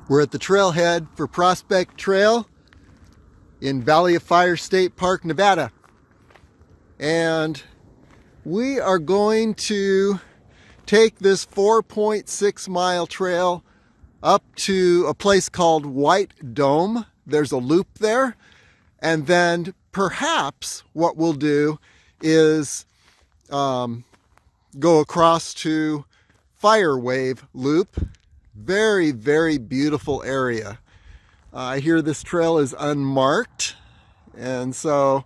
We're at the trailhead for Prospect Trail in Valley of Fire State Park, Nevada. And we are going to take this 4.6 mile trail up to a place called White Dome. There's a loop there. And then perhaps what we'll do is go across to Fire Wave Loop. Very, very beautiful area. I hear this trail is unmarked, and so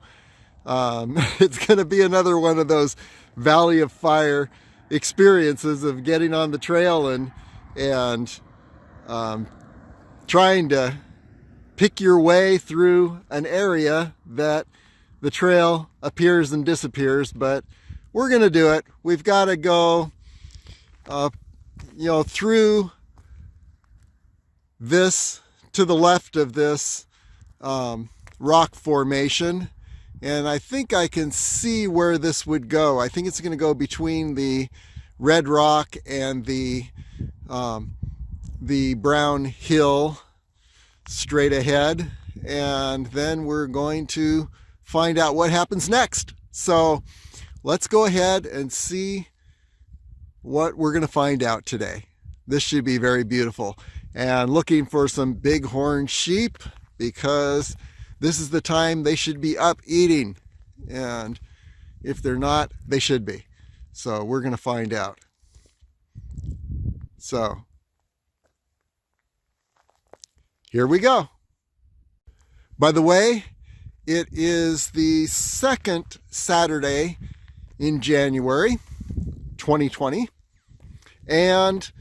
it's going to be another one of those Valley of Fire experiences of getting on the trail and trying to pick your way through an area that the trail appears and disappears, but we're going to do it. We've got to go through this to the left of this rock formation, and I think I can see where this would go. I think it's going to go between the red rock and the brown hill straight ahead, and then we're going to find out what happens next. So let's go ahead and see what we're going to find out today. This should be very beautiful. And looking for some bighorn sheep, because this is the time they should be up eating. And if they're not, they should be. So we're going to find out. So here we go. By the way, it is the second Saturday in January 2020. And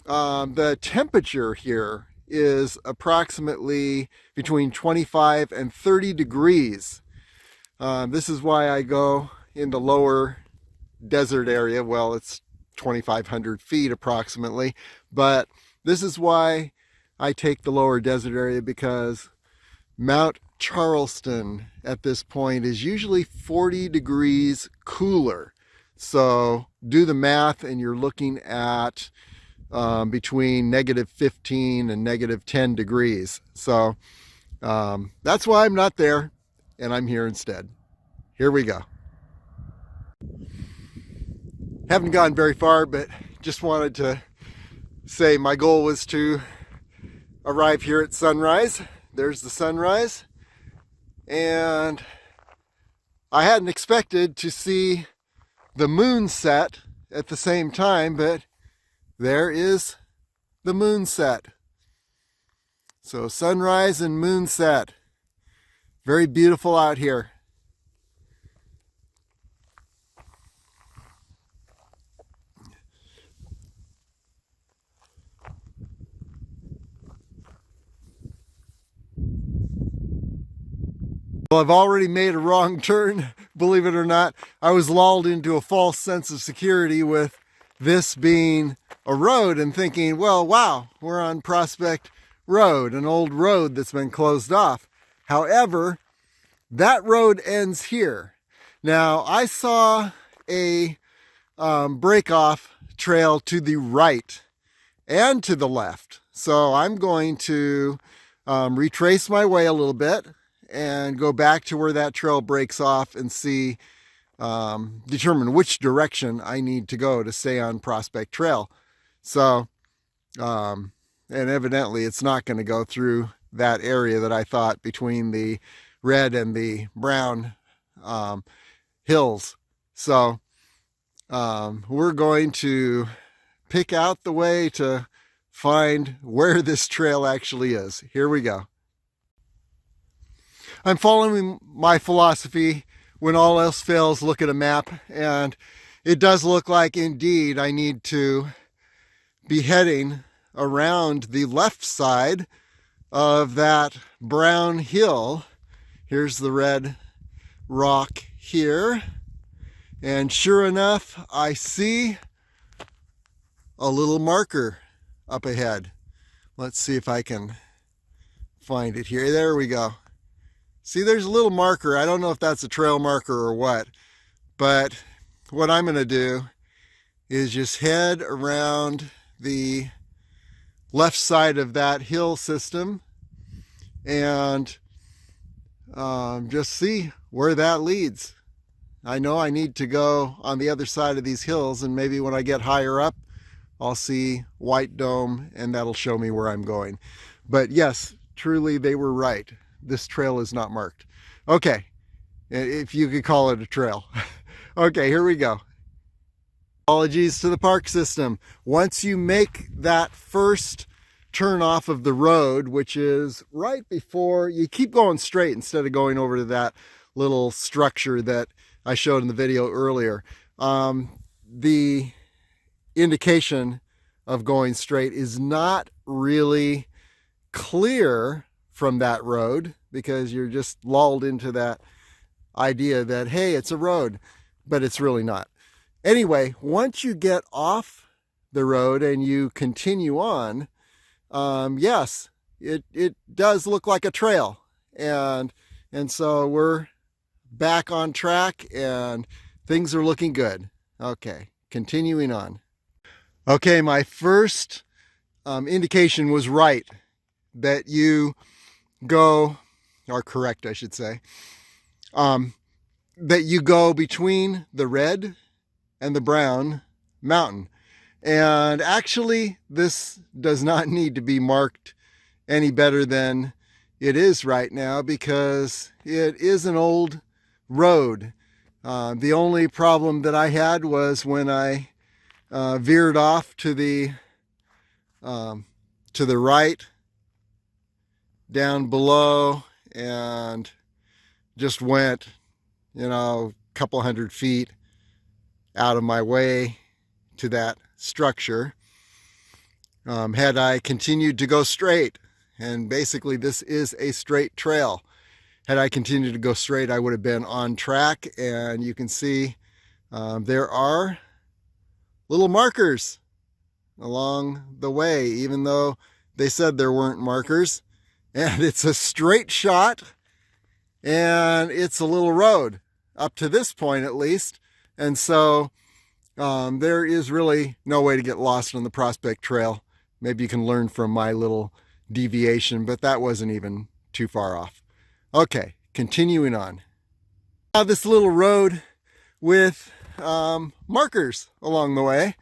the temperature here is approximately between 25 and 30 degrees. This is why I go in the lower desert area. Well, it's 2,500 feet approximately, but this is why I take the lower desert area, because Mount Charleston at this point is usually 40 degrees cooler. So do the math, and you're looking at between -15 and -10 degrees. So that's why I'm not there, and I'm here instead. Here we go. Haven't gone very far, but just wanted to say my goal was to arrive here at sunrise. There's the sunrise, and I hadn't expected to see the moon set at the same time, but there is the moon set. So sunrise and moon set. Very beautiful out here. Well, I've already made a wrong turn, believe it or not. I was lulled into a false sense of security with this being a road and thinking, well, wow, we're on Prospect Road, an old road that's been closed off. However, that road ends here. Now, I saw a break-off trail to the right and to the left. So I'm going to retrace my way a little bit and go back to where that trail breaks off and see, determine which direction I need to go to stay on Prospect Trail. So, and evidently it's not going to go through that area that I thought between the red and the brown hills. So we're going to pick out the way to find where this trail actually is. Here we go. I'm following my philosophy: when all else fails, look at a map. And it does look like indeed I need to be heading around the left side of that brown hill. Here's the red rock here. And sure enough, I see a little marker up ahead. Let's see if I can find it here. There we go. See, there's a little marker. I don't know if that's a trail marker or what, but what I'm going to do is just head around the left side of that hill system and just see where that leads. I know I need to go on the other side of these hills, and maybe when I get higher up, I'll see White Dome, and that'll show me where I'm going. But yes, truly they were right. This trail is not marked. Okay, if you could call it a trail. Okay, here we go. Apologies to the park system. Once you make that first turn off of the road, which is right before, you keep going straight instead of going over to that little structure that I showed in the video earlier. The indication of going straight is not really clear from that road because you're just lulled into that idea that, hey, it's a road, but it's really not. Anyway, once you get off the road and you continue on, yes, it does look like a trail, and so we're back on track and things are looking good. Okay, continuing on. Okay, my first indication was right, that you go, or correct I should say, that you go between the red and the brown mountain. And actually, this does not need to be marked any better than it is right now because it is an old road. The only problem that I had was when I veered off to the right down below and just went, a couple hundred feet out of my way to that structure. Had I continued to go straight, and basically this is a straight trail, had I continued to go straight, I would have been on track. And you can see there are little markers along the way, even though they said there weren't markers. And it's a straight shot, and it's a little road up to this point at least. And so there is really no way to get lost on the Prospect Trail. Maybe you can learn from my little deviation, but that wasn't even too far off. Okay, continuing on. Now this little road with markers along the way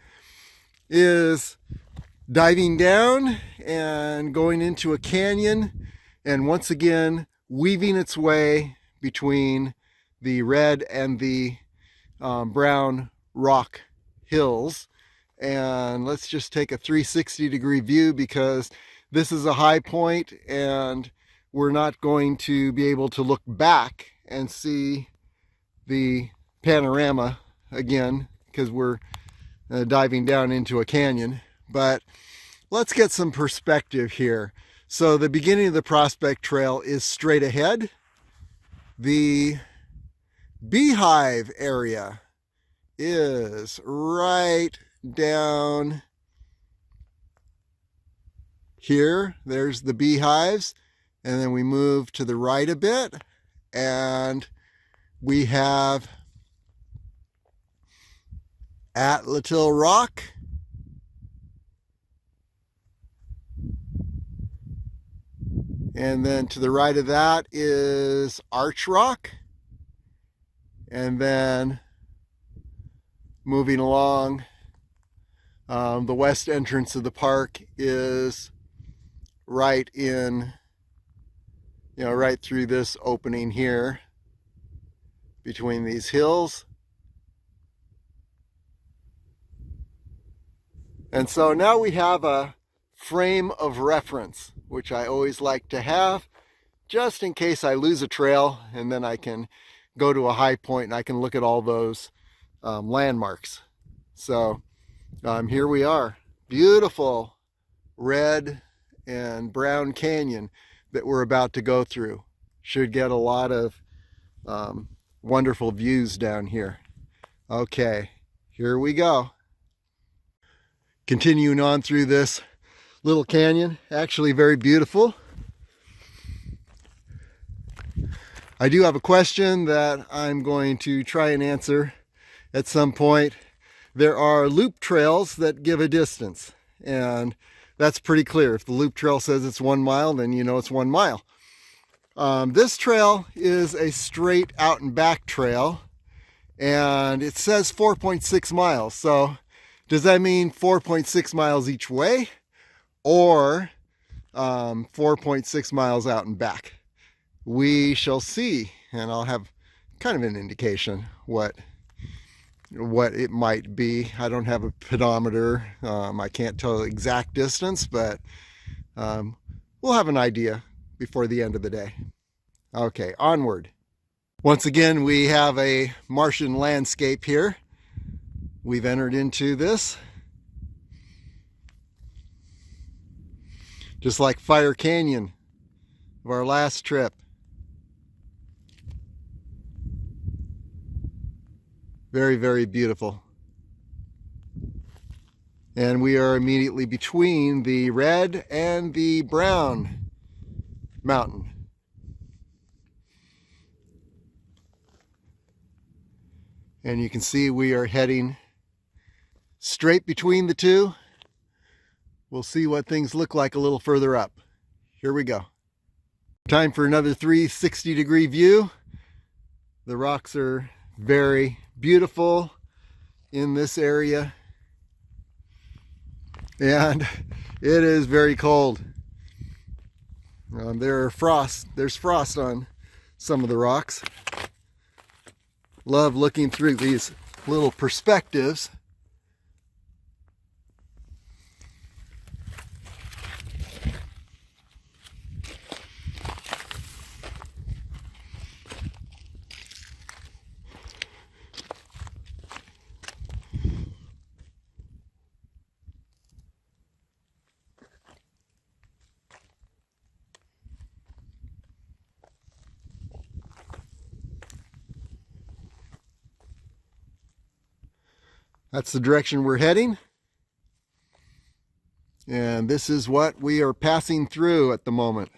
is diving down and going into a canyon, and once again weaving its way between the red and the brown rock hills. And let's just take a 360-degree view because this is a high point and we're not going to be able to look back and see the panorama again because we're diving down into a canyon. But let's get some perspective here. So the beginning of the Prospect Trail is straight ahead. The beehive area is right down here. There's the beehives, and then we move to the right a bit and we have Atlatl Rock, and then to the right of that is Arch Rock, and then moving along, the west entrance of the park is right in, right through this opening here between these hills. And so now we have a frame of reference, which I always like to have, just in case I lose a trail, and then I can go to a high point and I can look at all those landmarks. So here we are, beautiful red and brown canyon that we're about to go through. Should get a lot of wonderful views down here. Okay, here we go. Continuing on through this little canyon, actually very beautiful. I do have a question that I'm going to try and answer at some point. There are loop trails that give a distance, and that's pretty clear. If the loop trail says it's 1 mile, then you know it's 1 mile. This trail is a straight out and back trail, and it says 4.6 miles. So does that mean 4.6 miles each way, or 4.6 miles out and back? We shall see, and I'll have kind of an indication what it might be. I don't have a pedometer. I can't tell the exact distance, but we'll have an idea before the end of the day. Okay, onward. Once again, we have a Martian landscape here. We've entered into this. Just like Fire Canyon of our last trip. Very, very beautiful. And we are immediately between the red and the brown mountain. And you can see we are heading straight between the two. We'll see what things look like a little further up. Here we go. Time for another 360-degree view. The rocks are very beautiful in this area. And it is very cold. There's frost on some of the rocks. Love looking through these little perspectives. That's the direction we're heading. And this is what we are passing through at the moment.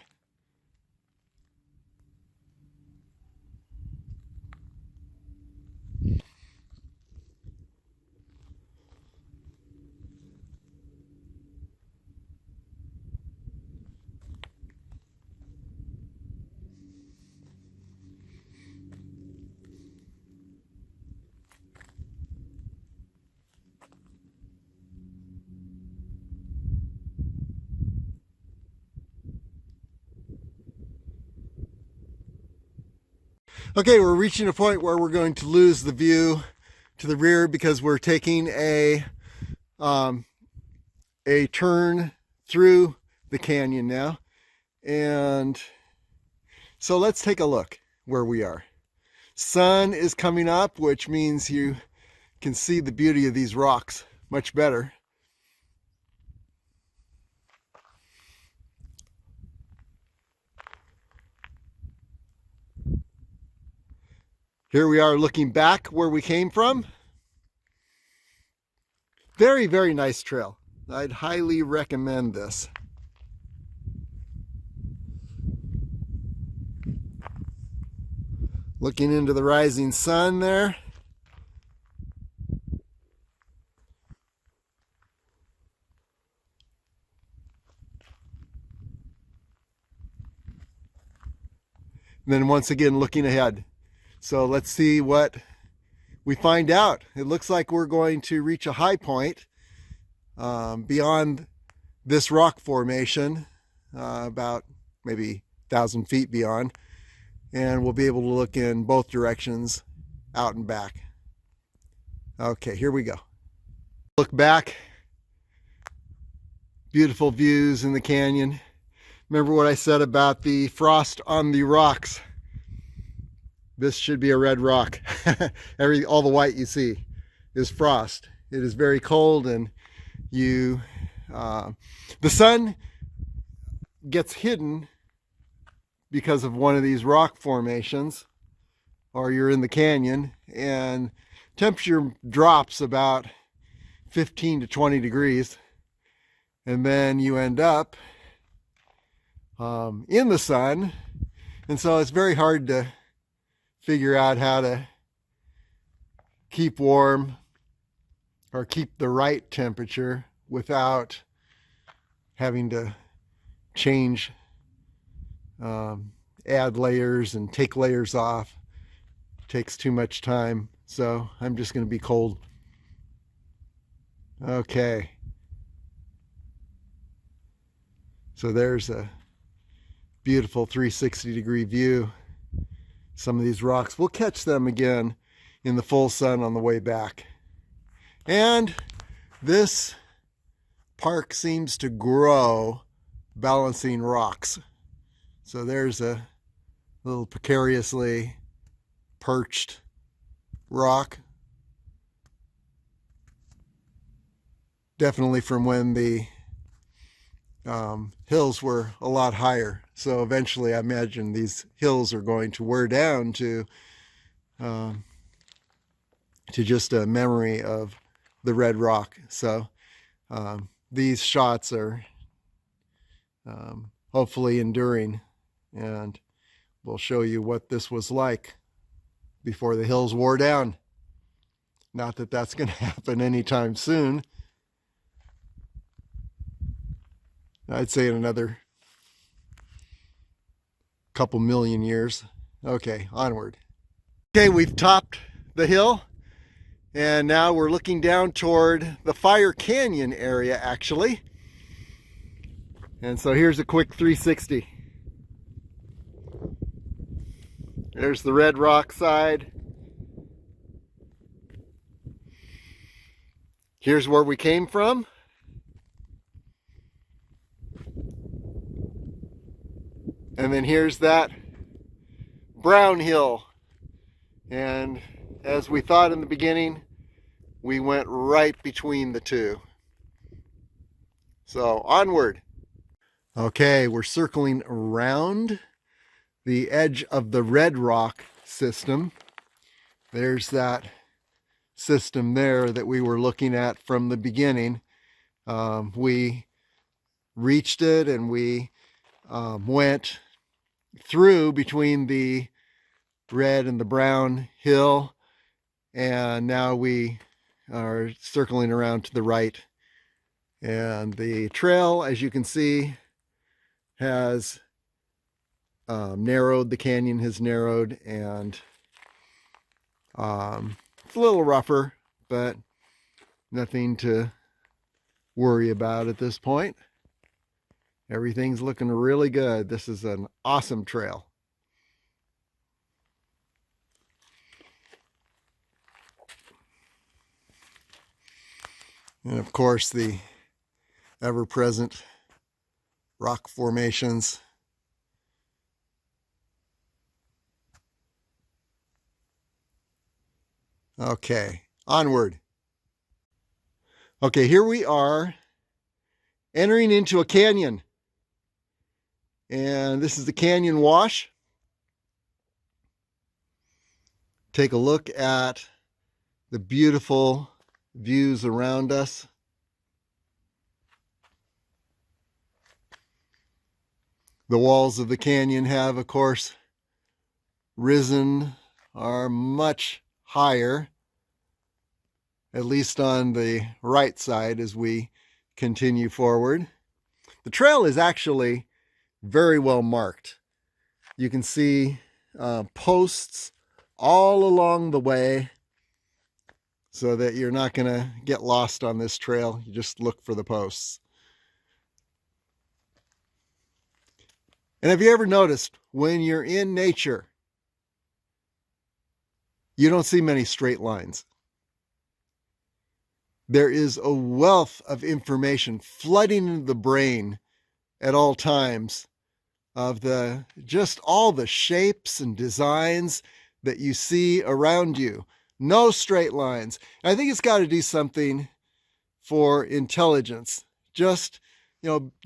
Okay, we're reaching a point where we're going to lose the view to the rear because we're taking a turn through the canyon now. And so let's take a look where we are. Sun is coming up, which means you can see the beauty of these rocks much better. Here we are looking back where we came from. Very, very nice trail. I'd highly recommend this. Looking into the rising sun there. And then once again looking ahead. So let's see what we find out. It looks like we're going to reach a high point beyond this rock formation, about maybe 1,000 feet beyond, and we'll be able to look in both directions, out and back. Okay, here we go. Look back. Beautiful views in the canyon. Remember what I said about the frost on the rocks. This should be a red rock. All the white you see is frost. It is very cold, and the sun gets hidden because of one of these rock formations, or you're in the canyon, and temperature drops about 15 to 20 degrees, and then you end up in the sun, and so it's very hard to figure out how to keep warm or keep the right temperature without having to change, add layers and take layers off. Takes too much time, so I'm just going to be cold. Okay. So there's a beautiful 360-degree view. Some of these rocks, we'll catch them again in the full sun on the way back. And this park seems to grow balancing rocks. So there's a little precariously perched rock. Definitely from when the hills were a lot higher. So eventually I imagine these hills are going to wear down to just a memory of the red rock. So these shots are hopefully enduring, and we'll show you what this was like before the hills wore down. Not that that's going to happen anytime soon. I'd say in another couple million years. Okay, onward. Okay, we've topped the hill, and now we're looking down toward the Fire Canyon area, actually. And so here's a quick 360. There's the red rock side. Here's where we came from. And then here's that brown hill. And as we thought in the beginning, we went right between the two. So onward. Okay, we're circling around the edge of the red rock system. There's that system there that we were looking at from the beginning. We reached it, and we went through between the red and the brown hill, and now we are circling around to the right, and the trail, as you can see, has narrowed. The canyon has narrowed, and it's a little rougher, but nothing to worry about at this point. Everything's looking really good. This is an awesome trail. And of course, the ever-present rock formations. Okay, onward. Okay, here we are entering into a canyon. And this is the canyon wash. Take a look at the beautiful views around us. The walls of the canyon have, of course, risen, are much higher, at least on the right side as we continue forward. The trail is actually very well marked. You can see posts all along the way, so that you're not going to get lost on this trail. You just look for the posts. And have you ever noticed when you're in nature, you don't see many straight lines? There is a wealth of information flooding into the brain at all times of just all the shapes and designs that you see around you. No straight lines. I think it's got to do something for intelligence. Just,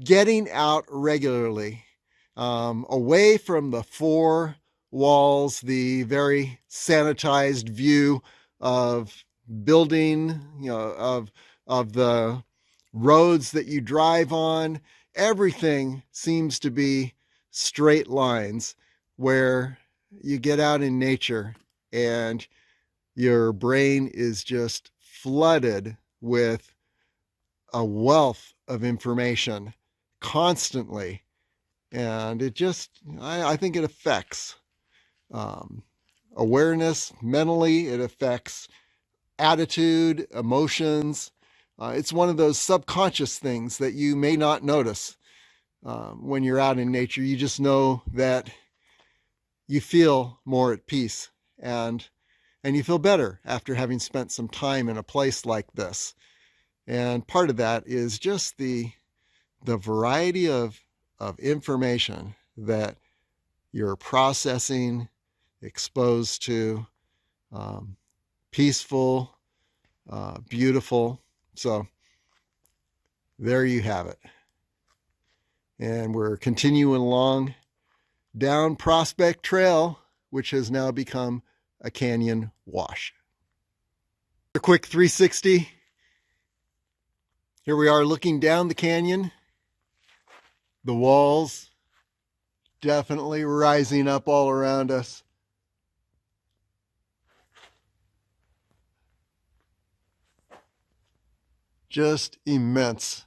getting out regularly, away from the four walls, the very sanitized view of building, of the roads that you drive on. Everything seems to be straight lines, where you get out in nature and your brain is just flooded with a wealth of information constantly. And it just, I think it affects awareness mentally. It affects attitude, emotions. It's one of those subconscious things that you may not notice when you're out in nature. You just know that you feel more at peace and you feel better after having spent some time in a place like this. And part of that is just the variety of information that you're processing, exposed to, peaceful, beautiful. So there you have it. And we're continuing along down Prospect Trail, which has now become a canyon wash. A quick 360. Here we are looking down the canyon. The walls definitely rising up all around us. Just immense.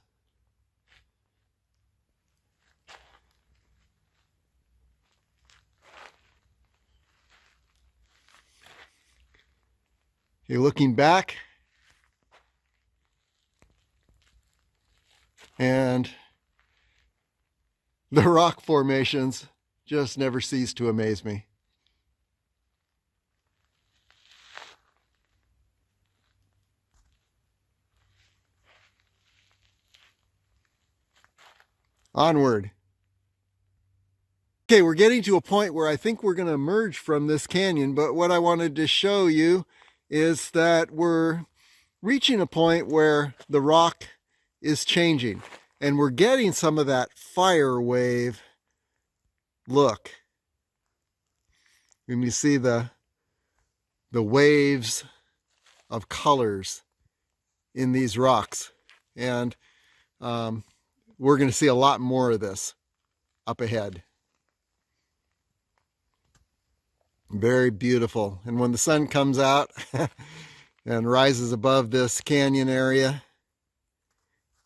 You're looking back, and the rock formations just never cease to amaze me. Onward. Okay, we're getting to a point where I think we're going to emerge from this canyon, but what I wanted to show you is that we're reaching a point where the rock is changing, and we're getting some of that fire wave look. When you see the waves of colors in these rocks, and we're going to see a lot more of this up ahead. Very beautiful. And when the sun comes out and rises above this canyon area,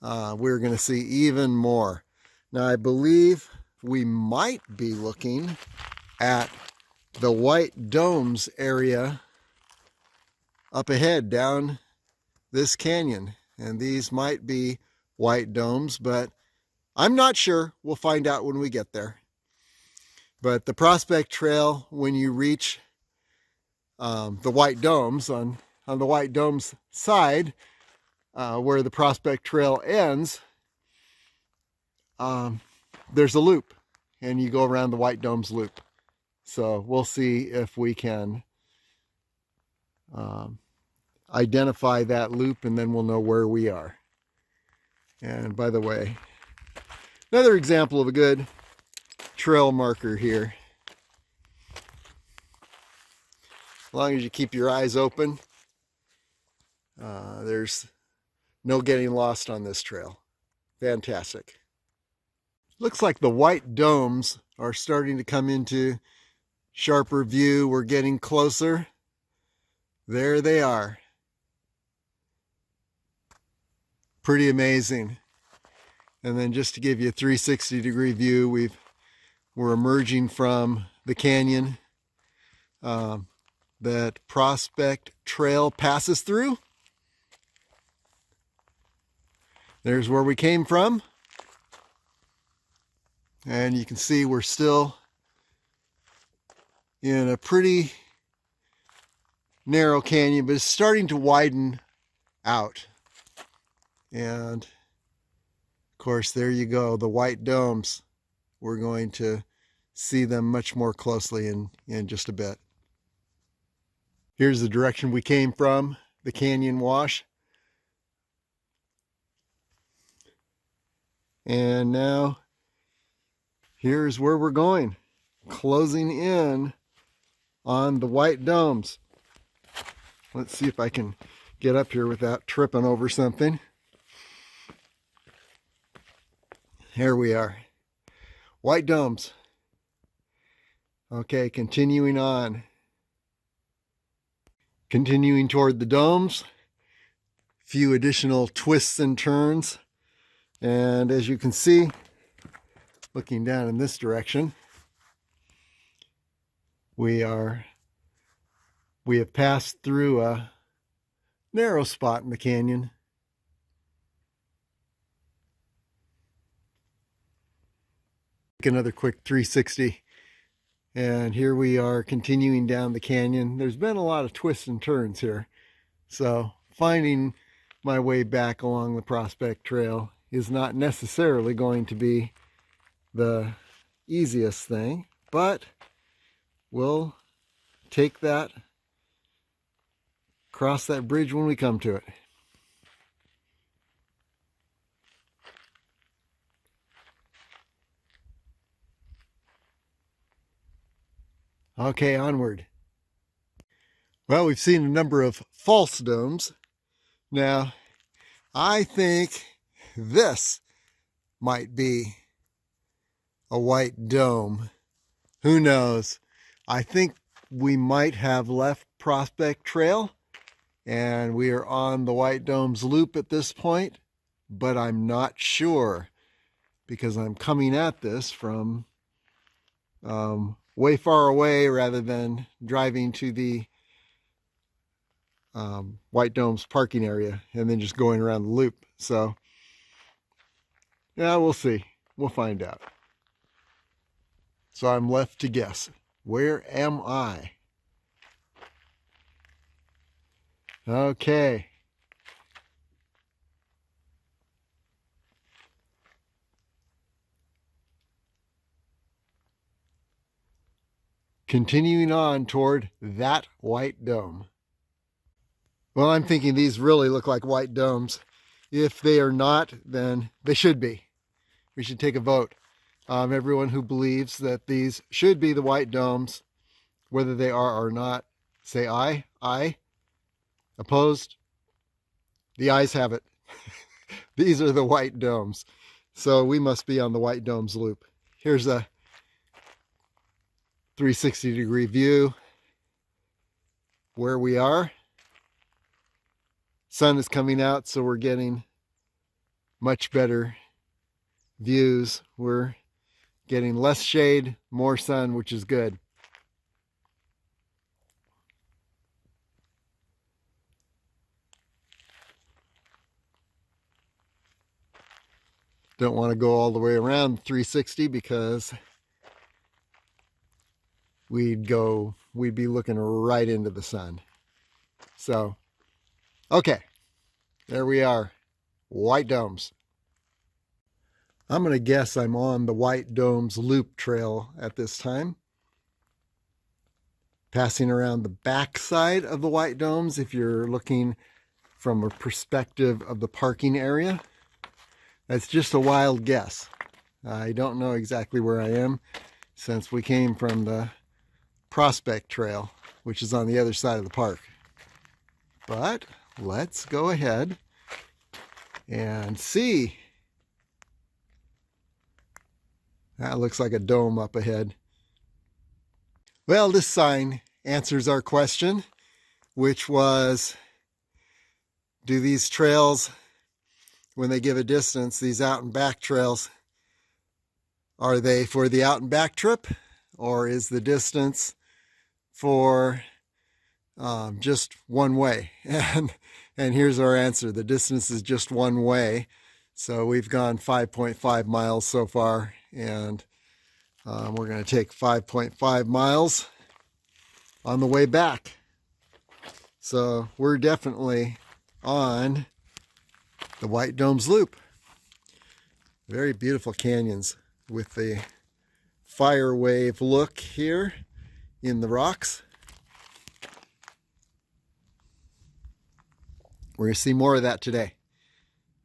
we're going to see even more. Now, I believe we might be looking at the White Domes area up ahead down this canyon. And these might be white domes, but I'm not sure. We'll find out when we get there. But the Prospect Trail, when you reach the White Domes, on the White Domes side, where the Prospect Trail ends, there's a loop, and you go around the White Domes loop. So we'll see if we can identify that loop, and then we'll know where we are. And by the way, another example of a good trail marker here. As long as you keep your eyes open, there's no getting lost on this trail. Fantastic. Looks like the White Domes are starting to come into sharper view. We're getting closer. There they are. Pretty amazing. And then just to give you a 360-degree view, we're emerging from the canyon that Prospect Trail passes through. There's where we came from. And you can see we're still in a pretty narrow canyon, but it's starting to widen out. And of course, there you go, the White Domes. We're going to see them much more closely in just a bit. Here's the direction we came from, the canyon wash. And now, here's where we're going, closing in on the White Domes. Let's see if I can get up here without tripping over something. Here we are. White Domes. Okay, continuing on. Continuing toward the domes. Few additional twists and turns. And as you can see, looking down in this direction, we have passed through a narrow spot in the canyon. Another quick 360, and here we are continuing down the canyon. There's been a lot of twists and turns here, so finding my way back along the Prospect Trail is not necessarily going to be the easiest thing, but we'll take that, cross that bridge when we come to it. Okay, onward. Well, we've seen a number of false domes. Now, I think this might be a white dome. Who knows? I think we might have left Prospect Trail and we are on the White Dome's loop at this point, but I'm not sure because I'm coming at this from way far away rather than driving to the White Dome's parking area and then just going around the loop. So yeah, we'll see. We'll find out. So I'm left to guess. Where am I? Okay. Continuing on toward that white dome. Well, I'm thinking these really look like white domes. If they are not, then they should be. We should take a vote. Everyone who believes that these should be the white domes, whether they are or not, say aye. Aye. Opposed? The ayes have it. These are the white domes. So we must be on the White Dome's loop. Here's a 360-degree view where we are. Sun is coming out, so we're getting much better views. We're getting less shade, more sun, which is good. Don't want to go all the way around 360 because we'd be looking right into the sun. So, okay, there we are, White Domes. I'm going to guess I'm on the White Dome's loop trail at this time. Passing around the back side of the White Domes if you're looking from a perspective of the parking area. That's just a wild guess. I don't know exactly where I am since we came from the Prospect Trail, which is on the other side of the park. But let's go ahead and see. That looks like a dome up ahead. Well, this sign answers our question, which was, do these trails, when they give a distance, these out and back trails, are they for the out and back trip, or is the distance for just one way? And here's our answer. The distance is just one way. So we've gone 5.5 miles so far, and we're going to take 5.5 miles on the way back. So we're definitely on the White Dome's loop. Very beautiful canyons with the fire wave look here in the rocks. We're going to see more of that today.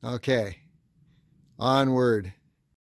Okay, onward.